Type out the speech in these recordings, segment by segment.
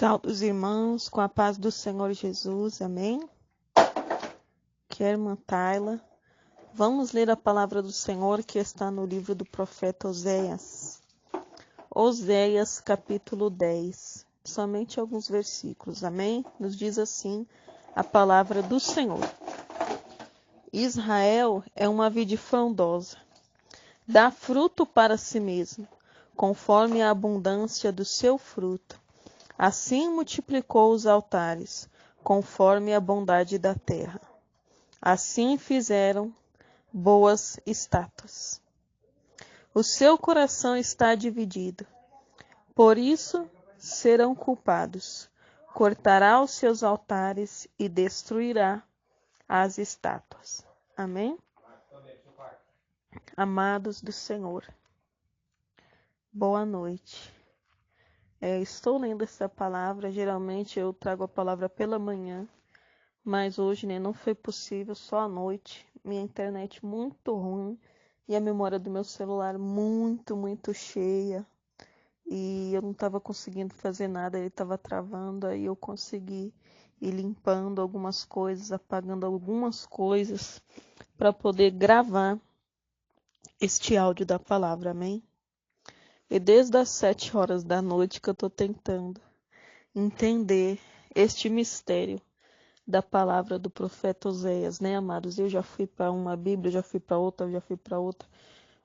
Salve, irmãos, com a paz do Senhor Jesus, amém? Que é a irmã Tayla. Vamos ler a palavra do Senhor que está no livro do profeta Oséias. Oséias, capítulo 10, somente alguns versículos, amém? Nos diz assim a palavra do Senhor. Israel é uma vide frondosa, dá fruto para si mesmo, conforme a abundância do seu fruto. Assim multiplicou os altares, conforme a bondade da terra. Assim fizeram boas estátuas. O seu coração está dividido, por isso serão culpados. Cortará os seus altares e destruirá as estátuas. Amém? Amados do Senhor, boa noite. Estou lendo essa palavra, geralmente eu trago a palavra pela manhã, mas hoje não foi possível, só à noite. Minha internet muito ruim e a memória do meu celular muito cheia. E eu não estava conseguindo fazer nada, ele estava travando, aí eu consegui ir limpando algumas coisas, apagando algumas coisas para poder gravar este áudio da palavra, amém? E desde as 7 horas da noite que eu estou tentando entender este mistério da palavra do profeta Oséias, né, amados? Eu já fui para uma Bíblia, já fui para outra,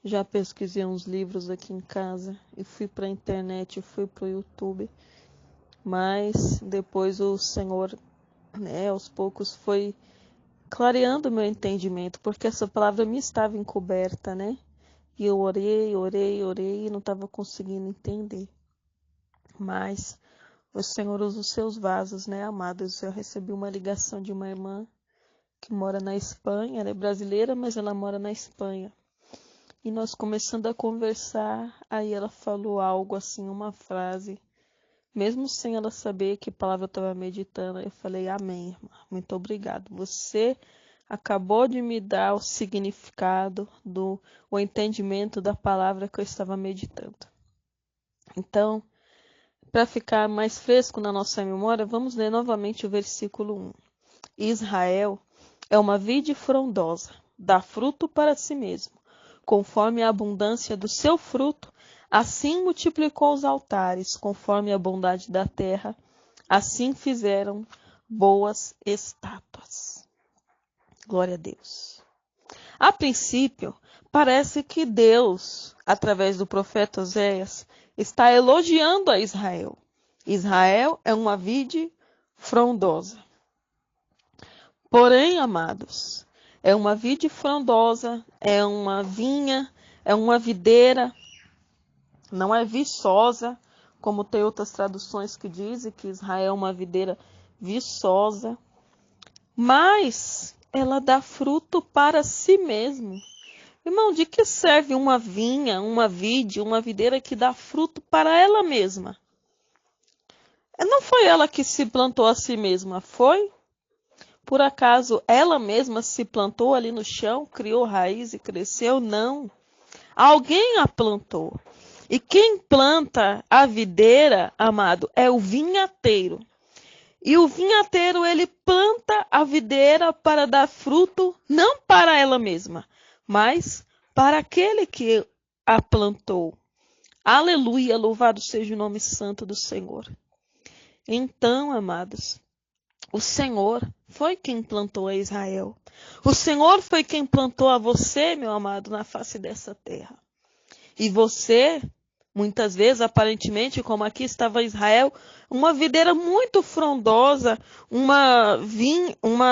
já pesquisei uns livros aqui em casa, e fui para a internet, fui para o YouTube, mas depois o Senhor, aos poucos foi clareando meu entendimento, porque essa palavra me estava encoberta, né? E eu orei e não estava conseguindo entender. Mas o Senhor usa os seus vasos, né, amados? Eu recebi uma ligação de uma irmã que mora na Espanha. Ela é brasileira, mas ela mora na Espanha. E nós começando a conversar, aí ela falou algo assim, uma frase, mesmo sem ela saber que palavra eu estava meditando. Eu falei, amém, irmã, muito obrigado. Você acabou de me dar o significado, o entendimento da palavra que eu estava meditando. Então, para ficar mais fresco na nossa memória, vamos ler novamente o versículo 1. Israel é uma vide frondosa, dá fruto para si mesmo. Conforme a abundância do seu fruto, assim multiplicou os altares, conforme a bondade da terra, assim fizeram boas estátuas. Glória a Deus. A princípio, parece que Deus, através do profeta Oséias, está elogiando a Israel. Israel é uma vide frondosa. Porém, amados, é uma vide frondosa, é uma vinha, é uma videira, não é viçosa, como tem outras traduções que dizem que Israel é uma videira viçosa, mas ela dá fruto para si mesmo. Irmão, de que serve uma vinha, uma vide, uma videira que dá fruto para ela mesma? Não foi ela que se plantou a si mesma, foi? Por acaso ela mesma se plantou ali no chão, criou raiz e cresceu? Não. Alguém a plantou. E quem planta a videira, amado, é o vinhateiro. E o vinhateiro, ele planta a videira para dar fruto, não para ela mesma, mas para aquele que a plantou. Aleluia, louvado seja o nome santo do Senhor. Então, amados, o Senhor foi quem plantou a Israel. O Senhor foi quem plantou a você, meu amado, na face dessa terra. E você, muitas vezes, aparentemente, como aqui estava Israel, uma videira muito frondosa, uma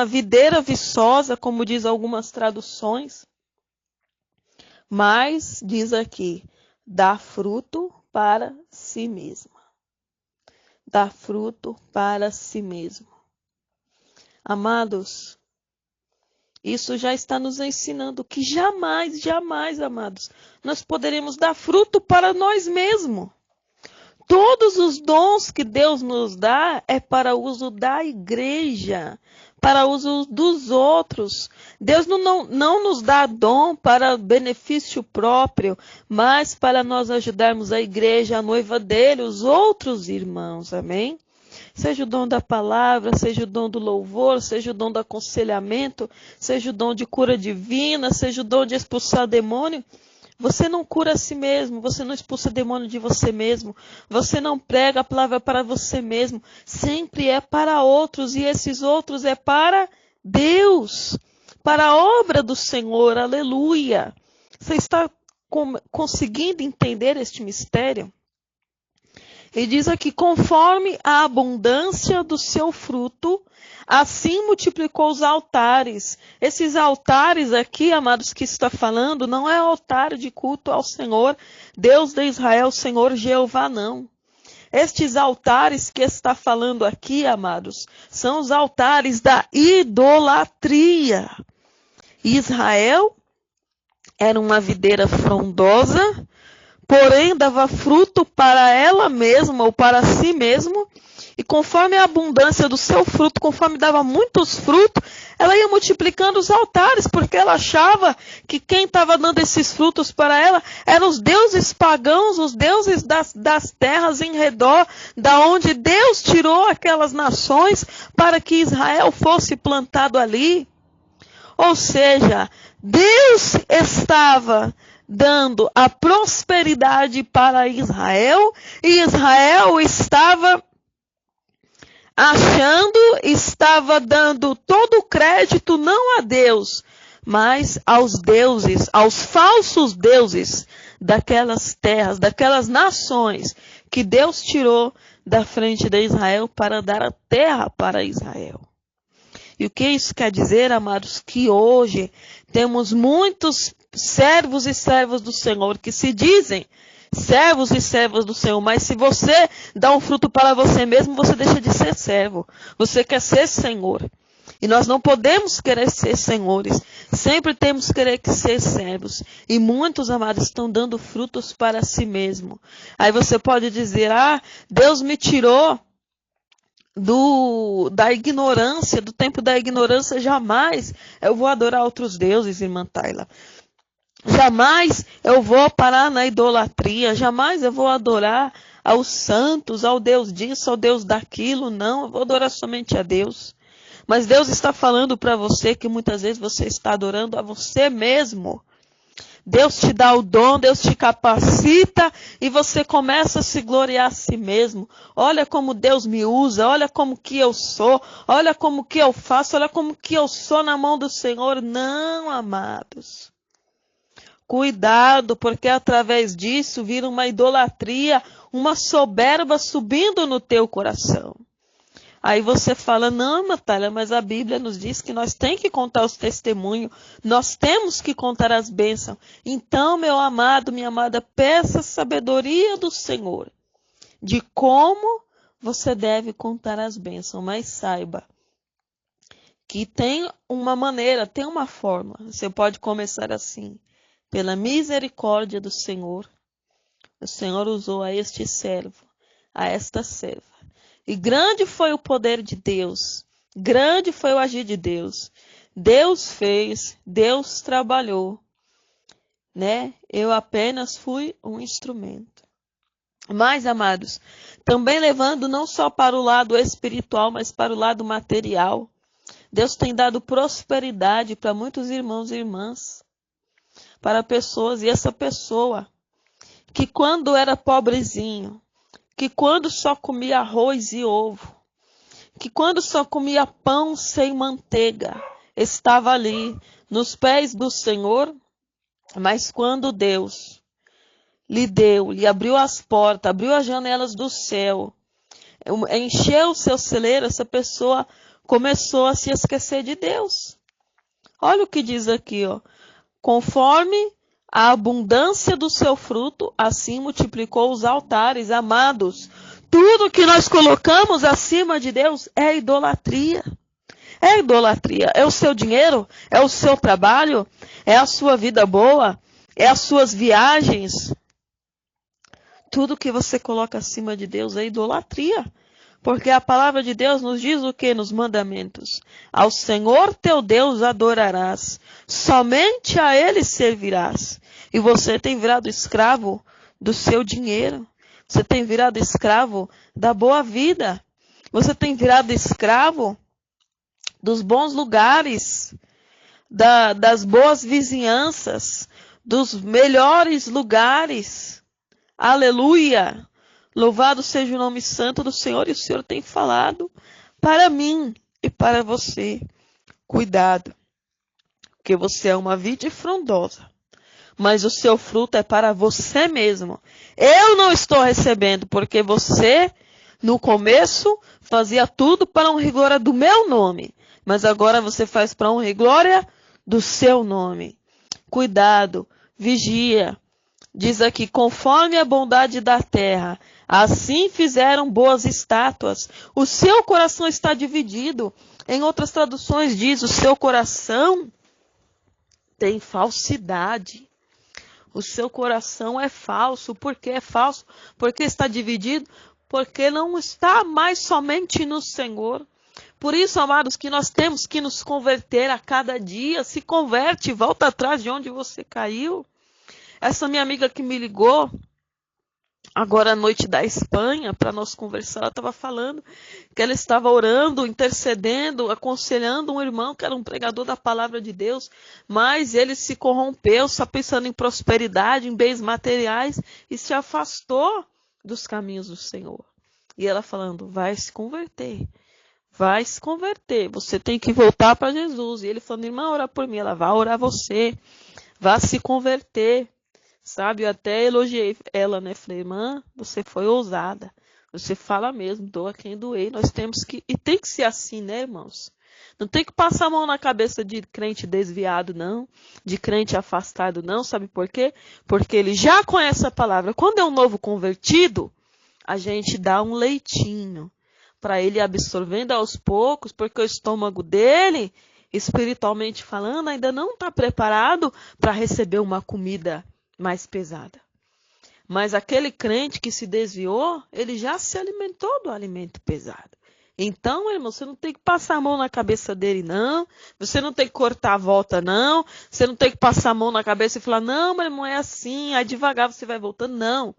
videira viçosa, como diz algumas traduções. Mas, diz aqui, dá fruto para si mesma. Dá fruto para si mesmo. Amados, isso já está nos ensinando que jamais, amados, nós poderemos dar fruto para nós mesmos. Todos os dons que Deus nos dá é para uso da igreja, para uso dos outros. Deus não nos dá dom para benefício próprio, mas para nós ajudarmos a igreja, a noiva dele, os outros irmãos, amém? Seja o dom da palavra, seja o dom do louvor, seja o dom do aconselhamento, seja o dom de cura divina, seja o dom de expulsar demônio. Você não cura a si mesmo, você não expulsa demônio de você mesmo, você não prega a palavra para você mesmo, sempre é para outros, e esses outros é para Deus, para a obra do Senhor, aleluia. Você está conseguindo entender este mistério? Ele diz aqui, conforme a abundância do seu fruto, assim multiplicou os altares. Esses altares aqui, amados, que está falando, não é altar de culto ao Senhor, Deus de Israel, Senhor Jeová, não. Estes altares que está falando aqui, amados, são os altares da idolatria. Israel era uma videira frondosa, porém dava fruto para ela mesma ou para si mesmo, e conforme a abundância do seu fruto, conforme dava muitos frutos, ela ia multiplicando os altares, porque ela achava que quem estava dando esses frutos para ela eram os deuses pagãos, os deuses das terras em redor, da onde Deus tirou aquelas nações para que Israel fosse plantado ali. Ou seja, Deus estava dando a prosperidade para Israel, e Israel estava estava dando todo o crédito não a Deus, mas aos deuses, aos falsos deuses daquelas terras, daquelas nações que Deus tirou da frente de Israel para dar a terra para Israel. E o que isso quer dizer, amados? Que hoje temos muitos servos e servas do Senhor que se dizem servos e servas do Senhor, mas se você dá um fruto para você mesmo, você deixa de ser servo. Você quer ser Senhor. E nós não podemos querer ser senhores. Sempre temos que querer ser servos. E muitos, amados, estão dando frutos para si mesmo. Aí você pode dizer, Deus me tirou da ignorância, do tempo da ignorância. Jamais eu vou adorar outros deuses, irmã Tayla. Jamais eu vou parar na idolatria, jamais eu vou adorar aos santos, ao Deus disso, ao Deus daquilo, não, eu vou adorar somente a Deus. Mas Deus está falando para você que muitas vezes você está adorando a você mesmo. Deus te dá o dom, Deus te capacita e você começa a se gloriar a si mesmo. Olha como Deus me usa, olha como que eu sou, olha como que eu faço, olha como que eu sou na mão do Senhor. Não, amados. Cuidado, porque através disso vira uma idolatria, uma soberba subindo no teu coração. Aí você fala, não, Natália, mas a Bíblia nos diz que nós temos que contar os testemunhos, nós temos que contar as bênçãos. Então, meu amado, minha amada, peça sabedoria do Senhor de como você deve contar as bênçãos, mas saiba que tem uma maneira, tem uma forma. Você pode começar assim. Pela misericórdia do Senhor, o Senhor usou a este servo, a esta serva. E grande foi o poder de Deus, grande foi o agir de Deus. Deus fez, Deus trabalhou, né? Eu apenas fui um instrumento. Mas, amados, também levando não só para o lado espiritual, mas para o lado material. Deus tem dado prosperidade para muitos irmãos e irmãs. Para pessoas, e essa pessoa que quando era pobrezinho, que quando só comia arroz e ovo, que quando só comia pão sem manteiga, estava ali nos pés do Senhor, mas quando Deus lhe abriu as portas, abriu as janelas do céu, encheu o seu celeiro, essa pessoa começou a se esquecer de Deus. Olha o que diz aqui, conforme a abundância do seu fruto, assim multiplicou os altares. Amados, tudo que nós colocamos acima de Deus é idolatria. É idolatria. É o seu dinheiro, é o seu trabalho, é a sua vida boa, é as suas viagens. Tudo que você coloca acima de Deus é idolatria. Porque a palavra de Deus nos diz o que nos mandamentos? Ao Senhor teu Deus adorarás, somente a Ele servirás. E você tem virado escravo do seu dinheiro. Você tem virado escravo da boa vida. Você tem virado escravo dos bons lugares, das boas vizinhanças, dos melhores lugares. Aleluia! Louvado seja o nome santo do Senhor. E o Senhor tem falado para mim e para você. Cuidado, porque você é uma vide frondosa, mas o seu fruto é para você mesmo. Eu não estou recebendo, porque você, no começo, fazia tudo para honra e glória do meu nome, mas agora você faz para honra e glória do seu nome. Cuidado, vigia. Diz aqui, conforme a bondade da terra, assim fizeram boas estátuas. O seu coração está dividido. Em outras traduções diz, o seu coração tem falsidade. O seu coração é falso. Por que é falso? Porque está dividido? Porque não está mais somente no Senhor. Por isso, amados, que nós temos que nos converter a cada dia. Se converte, volta atrás de onde você caiu. Essa minha amiga que me ligou, agora à noite da Espanha, para nós conversar, ela estava falando que ela estava orando, intercedendo, aconselhando um irmão que era um pregador da palavra de Deus, mas ele se corrompeu, só pensando em prosperidade, em bens materiais, e se afastou dos caminhos do Senhor. E ela falando, vai se converter. Vai se converter, você tem que voltar para Jesus. E ele falando, irmã, ora por mim. Ela vai orar você, vai se converter. Sabe, eu até elogiei ela, né? Falei, irmã, você foi ousada. Você fala mesmo, doa quem doer. Nós temos que, e tem que ser assim, né, irmãos? Não tem que passar a mão na cabeça de crente desviado, não. De crente afastado, não. Sabe por quê? Porque ele já conhece a palavra. Quando é um novo convertido, a gente dá um leitinho para ele ir absorvendo aos poucos, porque o estômago dele, espiritualmente falando, ainda não está preparado para receber uma comida mais pesada. Mas aquele crente que se desviou, ele já se alimentou do alimento pesado. Então, irmão, você não tem que passar a mão na cabeça dele, não. Você não tem que cortar a volta, não. Você não tem que passar a mão na cabeça e falar, não, mas não é assim, aí devagar você vai voltando. Não.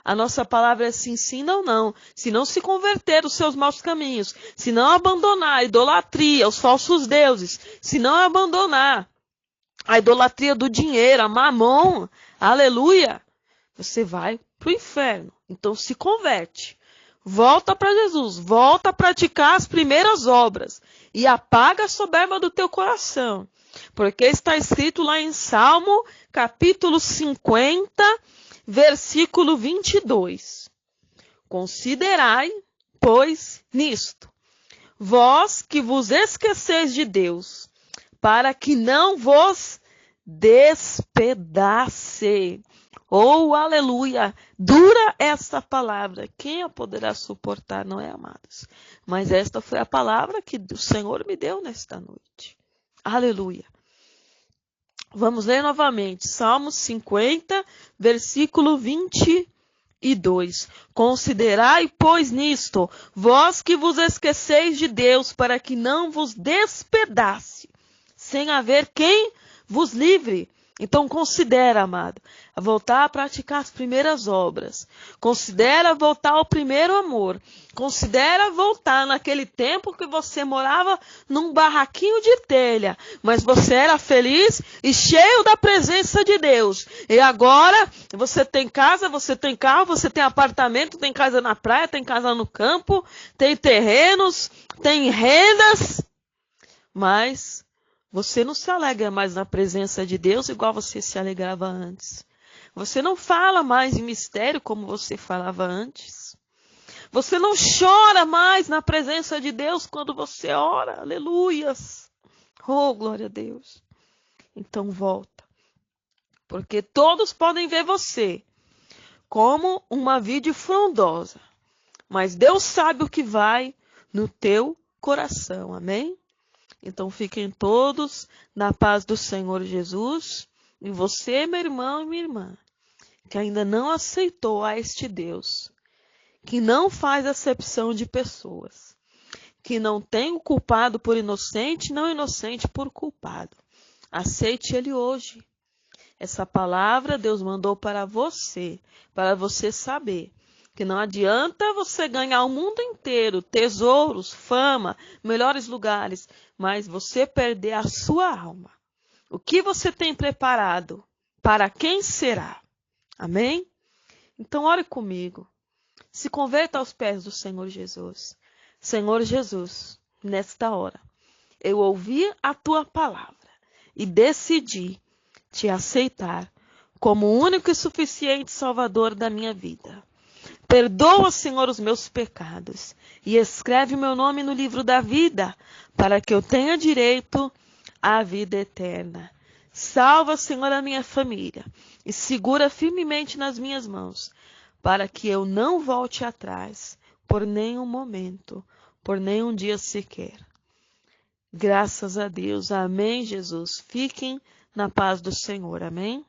A nossa palavra é sim, sim, não, não. Se não se converter os seus maus caminhos, se não abandonar a idolatria, os falsos deuses, se não abandonar a idolatria do dinheiro, a mamon, aleluia, você vai para o inferno. Então se converte. Volta para Jesus. Volta a praticar as primeiras obras. E apaga a soberba do teu coração. Porque está escrito lá em Salmo, capítulo 50, versículo 22. Considerai, pois, nisto, vós que vos esqueceis de Deus, para que não vos despedace. Oh, aleluia! Dura essa palavra. Quem a poderá suportar, não é, amados? Mas esta foi a palavra que o Senhor me deu nesta noite. Aleluia! Vamos ler novamente. Salmo 50, versículo 22. Considerai, pois, nisto, vós que vos esqueceis de Deus, para que não vos despedace, sem haver quem vos livre. Então considera, amado, voltar a praticar as primeiras obras. Considera voltar ao primeiro amor. Considera voltar naquele tempo que você morava num barraquinho de telha, mas você era feliz e cheio da presença de Deus. E agora você tem casa, você tem carro, você tem apartamento, tem casa na praia, tem casa no campo, tem terrenos, tem rendas, mas você não se alegra mais na presença de Deus igual você se alegrava antes. Você não fala mais em mistério como você falava antes. Você não chora mais na presença de Deus quando você ora. Aleluias. Oh, glória a Deus. Então volta. Porque todos podem ver você como uma vide frondosa. Mas Deus sabe o que vai no teu coração. Amém? Então fiquem todos na paz do Senhor Jesus. E você, meu irmão e minha irmã, que ainda não aceitou a este Deus, que não faz acepção de pessoas, que não tem o culpado por inocente, não inocente por culpado. Aceite ele hoje. Essa palavra Deus mandou para você saber Que não adianta você ganhar o mundo inteiro, tesouros, fama, melhores lugares, mas você perder a sua alma. O que você tem preparado? Para quem será? Amém? Então ore comigo. Se converta aos pés do Senhor Jesus. Senhor Jesus, nesta hora, eu ouvi a tua palavra e decidi te aceitar como o único e suficiente Salvador da minha vida. Perdoa, Senhor, os meus pecados e escreve meu nome no livro da vida, para que eu tenha direito à vida eterna. Salva, Senhor, a minha família e segura firmemente nas minhas mãos, para que eu não volte atrás por nenhum momento, por nenhum dia sequer. Graças a Deus. Amém, Jesus. Fiquem na paz do Senhor. Amém.